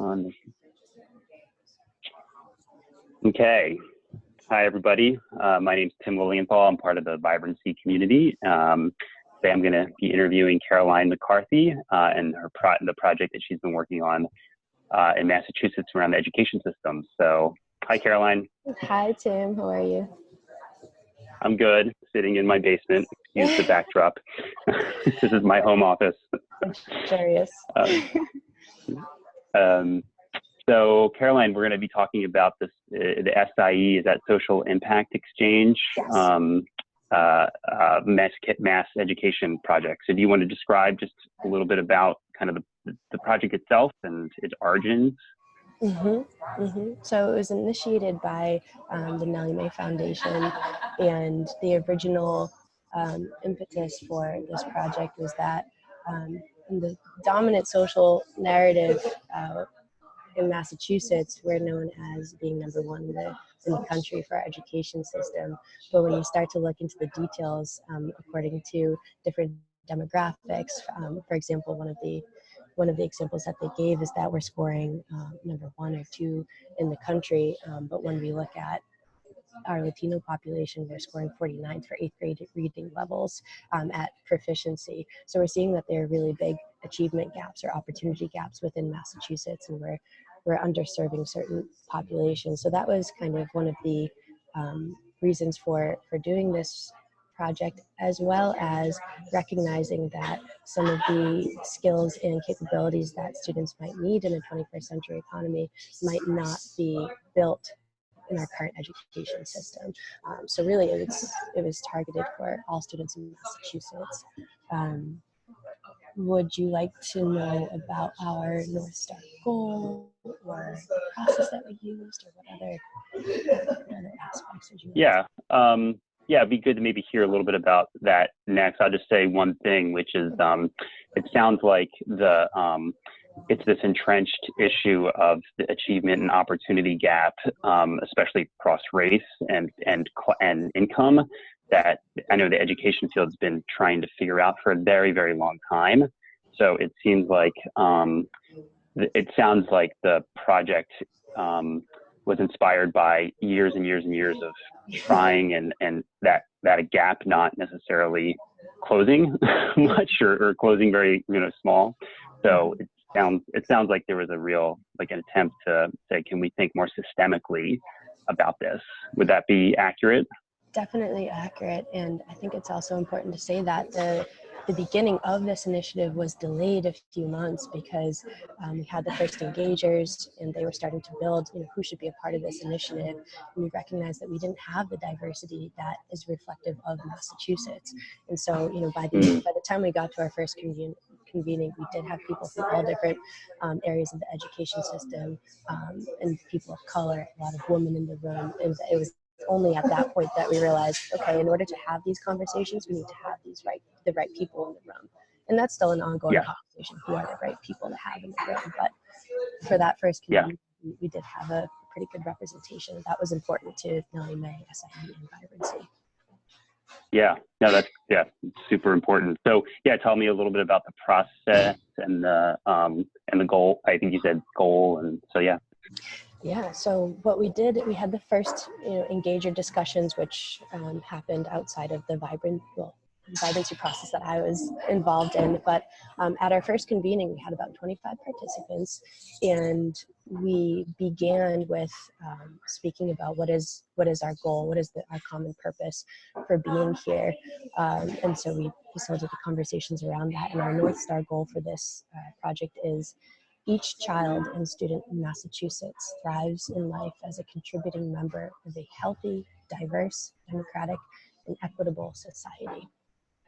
On. Okay. Hi, everybody. My name is Tim Lilienthal. I'm part of the Vibrancy community. Today I'm going to be interviewing Caroline McCarthy and the project that she's been working on in Massachusetts around the education system. So, hi, Caroline. Hi, Tim. How are you? I'm good. Sitting in my basement. Excuse the backdrop. This is my home office. Curious. So, Caroline, we're going to be talking about this, the SIE, is that Social Impact Exchange, Yes. mass education project. So do you want to describe just a little bit about kind of the project itself and its origins? So it was initiated by the Nellie Mae Foundation, and the original impetus for this project was that in the dominant social narrative in Massachusetts, we're known as being number one in the country for our education system. But when you start to look into the details, according to different demographics, for example, one of the examples that they gave is that we're scoring number 1 or 2 in the country. But when we look at our Latino population, we're scoring 49th for 8th grade reading levels at proficiency. So we're seeing that there are really big achievement gaps or opportunity gaps within Massachusetts, and we're underserving certain populations. So that was kind of one of the reasons for doing this project, as well as recognizing that some of the skills and capabilities that students might need in a 21st century economy might not be built in our current education system. So really it was targeted for all students in Massachusetts. Would you like to know about our North Star goal or the process that we used, or what other aspects would you like? Yeah, it'd be good to maybe hear a little bit about that next. I'll just say one thing, which is it sounds like it's this entrenched issue of the achievement and opportunity gap, especially across race and income, that I know the education field's been trying to figure out for a very, very long time. So it seems like it sounds like the project was inspired by years and years and years of trying, and that a gap not necessarily closing much or closing very small. So it sounds like there was a real an attempt to say, can we think more systemically about this? Would that be accurate? Definitely accurate. And I think it's also important to say that the beginning of this initiative was delayed a few months because we had the first engagers, and they were starting to build who should be a part of this initiative. And we recognized that we didn't have the diversity that is reflective of Massachusetts. And so by the time we got to our first convening, we did have people from all different areas of the education system, and people of color, a lot of women in the room. And it was only at that point that we realized, okay, in order to have these conversations, we need to have the right people in the room. And that's still an ongoing conversation. Who are the right people to have in the room? But for that first convening, we did have a pretty good representation. That was important to Nellie Mae, SIE, and Vibrancy. That's super important. So tell me a little bit about the process and the goal. I think you said goal, and so so what we did, we had the first engager discussions, which happened outside of the vibrancy process that I was involved in. But at our first convening, we had about 25 participants, and we began with speaking about what is our goal, what is our common purpose for being here. And so we started the conversations around that. And our North Star goal for this project is: each child and student in Massachusetts thrives in life as a contributing member of a healthy, diverse, democratic, and equitable society.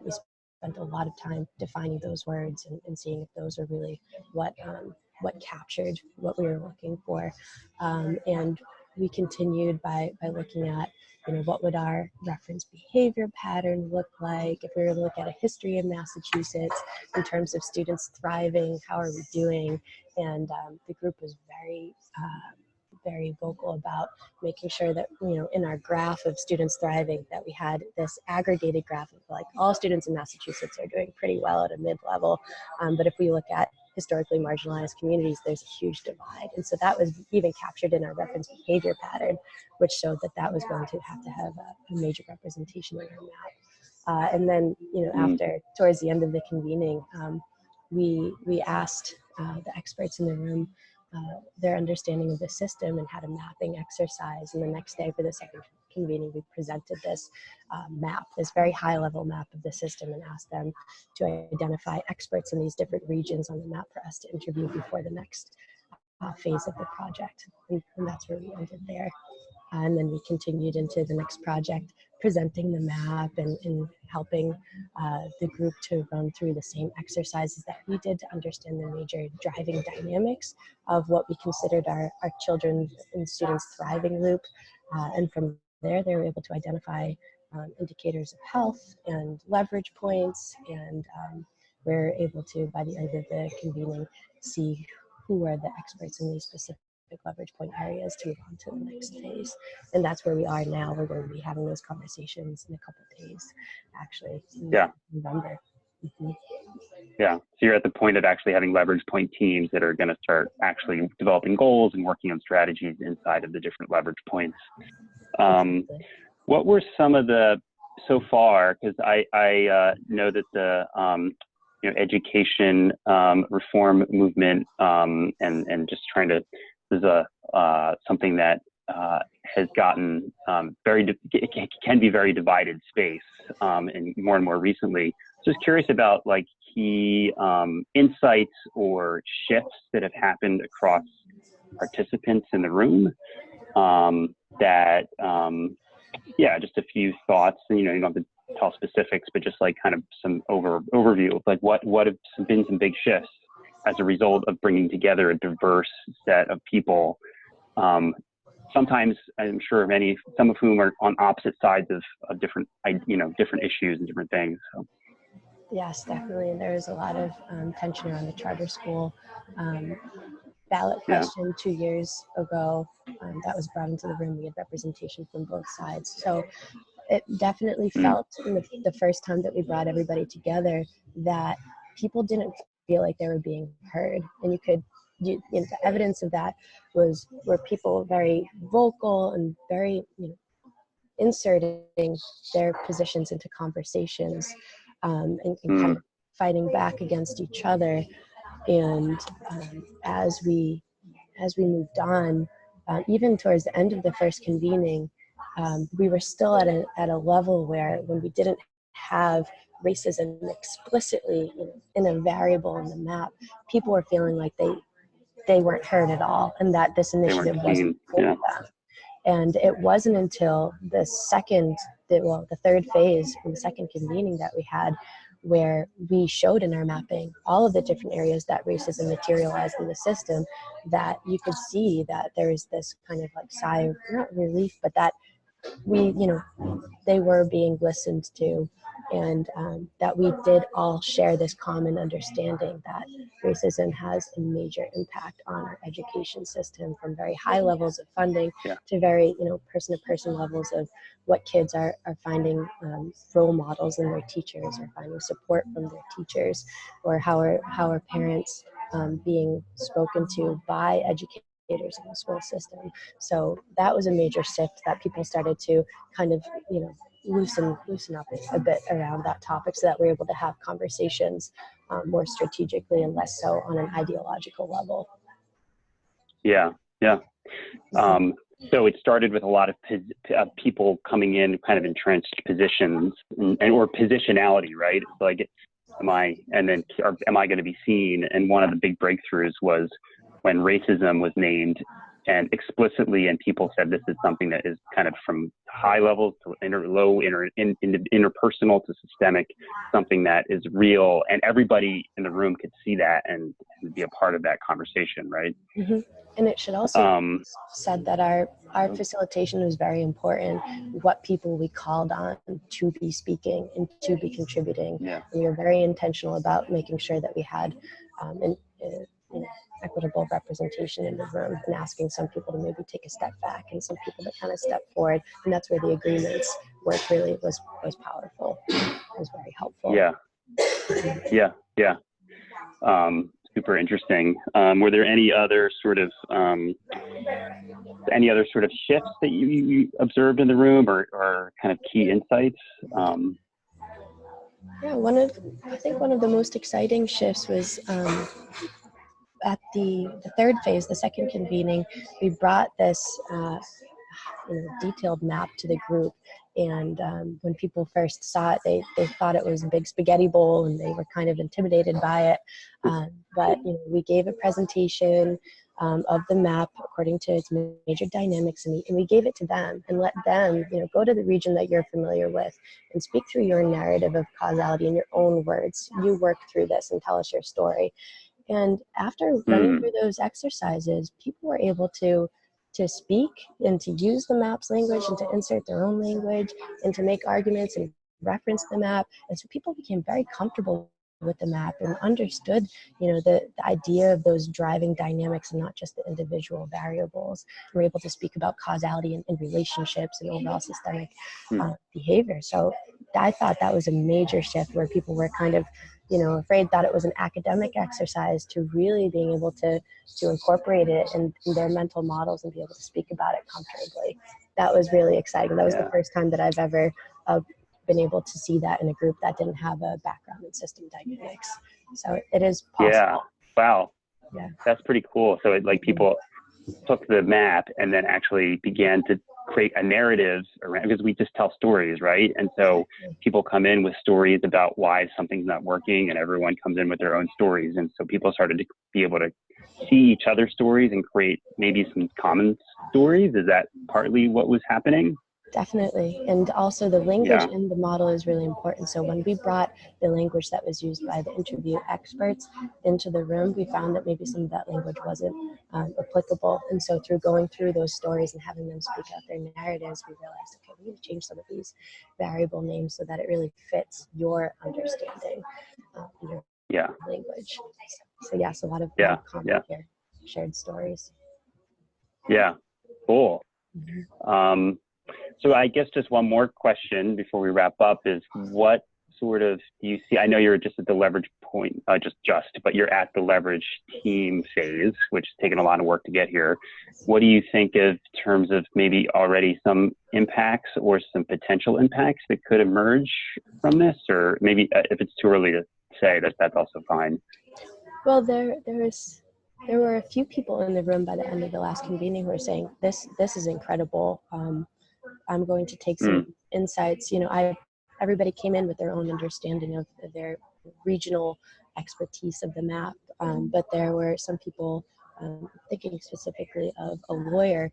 We spent a lot of time defining those words and seeing if those are really what captured what we were looking for. And we continued by looking at what would our reference behavior pattern look like if we were to look at a history of Massachusetts in terms of students thriving, how are we doing? And the group was very vocal about making sure that, in our graph of students thriving, that we had this aggregated graph of all students in Massachusetts are doing pretty well at a mid-level. But if we look at historically marginalized communities, there's a huge divide. And so that was even captured in our reference behavior pattern, which showed that that was going to have a major representation in our map. And then, towards the end of the convening, we asked the experts in the room their understanding of the system and had a mapping exercise. And the next day for the second convening, we presented this map, this very high level map of the system, and asked them to identify experts in these different regions on the map for us to interview before the next phase of the project. And that's where we ended there. And then we continued into the next project, presenting the map and helping the group to run through the same exercises that we did to understand the major driving dynamics of what we considered our children and students thriving loop. And from there, they were able to identify indicators of health and leverage points. And we're able to, by the end of the convening, see who are the experts in these specific leverage point areas to move on to the next phase. And that's where we are now. We're going to be having those conversations in a couple of days, actually, in November. Yeah, so you're at the point of actually having leverage point teams that are going to start actually developing goals and working on strategies inside of the different leverage points. What were some of the, so far, because I know that the education reform movement and just trying to, is something that has gotten it can be very divided space, and more recently. Just curious about like key insights or shifts that have happened across participants in the room. Just a few thoughts. You don't have to tell specifics, but just like kind of some overview of like what have been some big shifts as a result of bringing together a diverse set of people. Sometimes I'm sure some of whom are on opposite sides of different issues and different things. So. Yes, definitely. There's a lot of tension around the charter school ballot question 2 years ago that was brought into the room. We had representation from both sides. So it definitely felt in the first time that we brought everybody together that people didn't feel like they were being heard. And the evidence of that were people very vocal and very inserting their positions into conversations and kind of fighting back against each other. And as we moved on, even towards the end of the first convening, we were still at a level where when we didn't have racism explicitly in a variable in the map, people were feeling like they weren't heard at all, and that this initiative wasn't for them. And it wasn't until the third phase from the second convening that we had, where we showed in our mapping all of the different areas that racism materialized in the system, that you could see that there is this kind of like sigh of, not relief, but that they were being listened to, and that we did all share this common understanding that racism has a major impact on our education system, from very high levels of funding to very person-to-person levels of what kids are finding role models in their teachers, or finding support from their teachers, or how are parents being spoken to by educators in the school system. So that was a major shift that people started to kind of loosen up a bit around that topic, so that we're able to have conversations more strategically and less so on an ideological level. So it started with a lot of people coming in kind of entrenched positions or positionality, right? It's like, am I going to be seen? And one of the big breakthroughs was when racism was named and explicitly, and people said this is something that is kind of from high levels to interpersonal to systemic, something that is real, and everybody in the room could see that and be a part of that conversation, right? Mm-hmm. And it should also be said that our facilitation was very important, what people we called on to be speaking and to be contributing. And we were very intentional about making sure that we had an equitable representation in the room, and asking some people to maybe take a step back and some people to kind of step forward. And that's where the agreements work really was powerful. It was very helpful. super interesting. Were there any other sort of shifts that you observed in the room, or kind of key insights? Yeah, I think one of the most exciting shifts was at the third phase, the second convening. We brought this detailed map to the group, and when people first saw it, they thought it was a big spaghetti bowl, and they were kind of intimidated by it. But we gave a presentation of the map according to its major dynamics, and we gave it to them and let them go to the region that you're familiar with and speak through your narrative of causality in your own words. You work through this and tell us your story. And after running through those exercises, people were able to speak and to use the map's language and to insert their own language and to make arguments and reference the map. And so people became very comfortable with the map and understood, the idea of those driving dynamics and not just the individual variables. We're able to speak about causality and relationships and overall systemic behavior. So I thought that was a major shift where people were kind of, afraid that it was an academic exercise to really being able to incorporate it in their mental models and be able to speak about it comfortably. That was really exciting. That was the first time that I've ever been able to see that in a group that didn't have a background in system dynamics. So it is possible. Yeah. Wow. Yeah. That's pretty cool. So people took the map and then actually began to create a narrative around, because we just tell stories, right? And so people come in with stories about why something's not working, and everyone comes in with their own stories. And so people started to be able to see each other's stories and create maybe some common stories. Is that partly what was happening? Definitely. And also the language in the model is really important. So when we brought the language that was used by the interview experts into the room, we found that maybe some of that language wasn't applicable. And so through going through those stories and having them speak out their narratives, we realized, okay, we need to change some of these variable names so that it really fits your understanding, your language. So yes, a lot of common here, shared stories. Yeah, cool. So I guess just one more question before we wrap up is, what sort of do you see? I know you're just at the leverage point, but you're at the leverage team phase, which has taken a lot of work to get here. What do you think of terms of maybe already some impacts or some potential impacts that could emerge from this? Or maybe if it's too early to say, that's also fine. Well, there were a few people in the room by the end of the last convening who were saying, this is incredible. I'm going to take some insights. Everybody came in with their own understanding of their regional expertise of the map, but there were some people, thinking specifically of a lawyer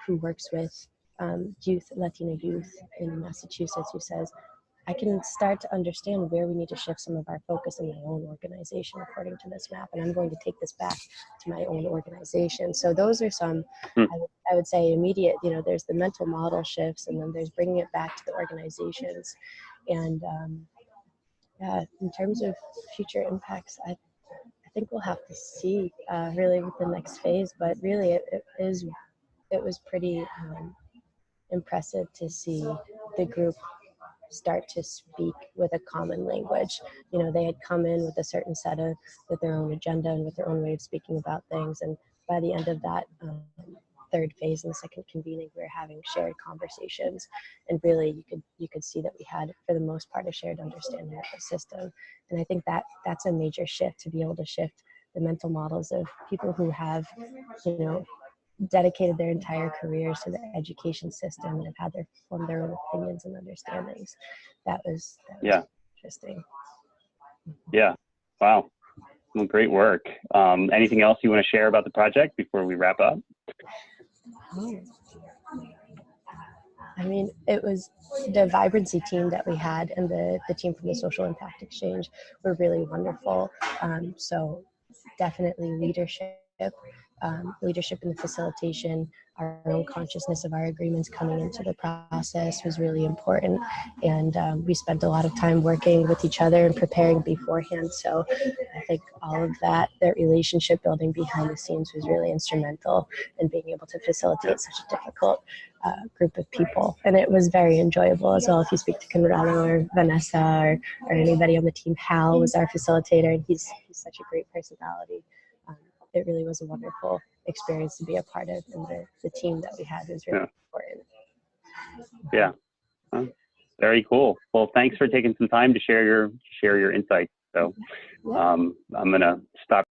who works with Latino youth in Massachusetts, who says, I can start to understand where we need to shift some of our focus in my own organization according to this map, and I'm going to take this back to my own organization. So those are some, I would say, immediate, there's the mental model shifts, and then there's bringing it back to the organizations. And in terms of future impacts, I think we'll have to see really with the next phase, but really it was pretty impressive to see the group start to speak with a common language. They had come in with a certain set of, with their own agenda and with their own way of speaking about things. And by the end of that third phase in the second convening, we were having shared conversations. And really you could see that we had, for the most part, a shared understanding of the system. And I think that's a major shift, to be able to shift the mental models of people who have, dedicated their entire careers to the education system and have had formed their own opinions and understandings. That was interesting. Yeah. Wow. Well, great work. Anything else you want to share about the project before we wrap up? I mean, it was the vibrancy team that we had, and the team from the Social Impact Exchange were really wonderful. So definitely leadership in the facilitation, our own consciousness of our agreements coming into the process was really important. And we spent a lot of time working with each other and preparing beforehand. So I think all of that relationship building behind the scenes was really instrumental in being able to facilitate such a difficult group of people. And it was very enjoyable as well. If you speak to Conrado or Vanessa or anybody on the team, Hal was our facilitator, and he's He's such a great personality. It really was a wonderful experience to be a part of, and the team that we had was really important. Yeah. Very cool. Well, thanks for taking some time to share your insights. So I'm going to stop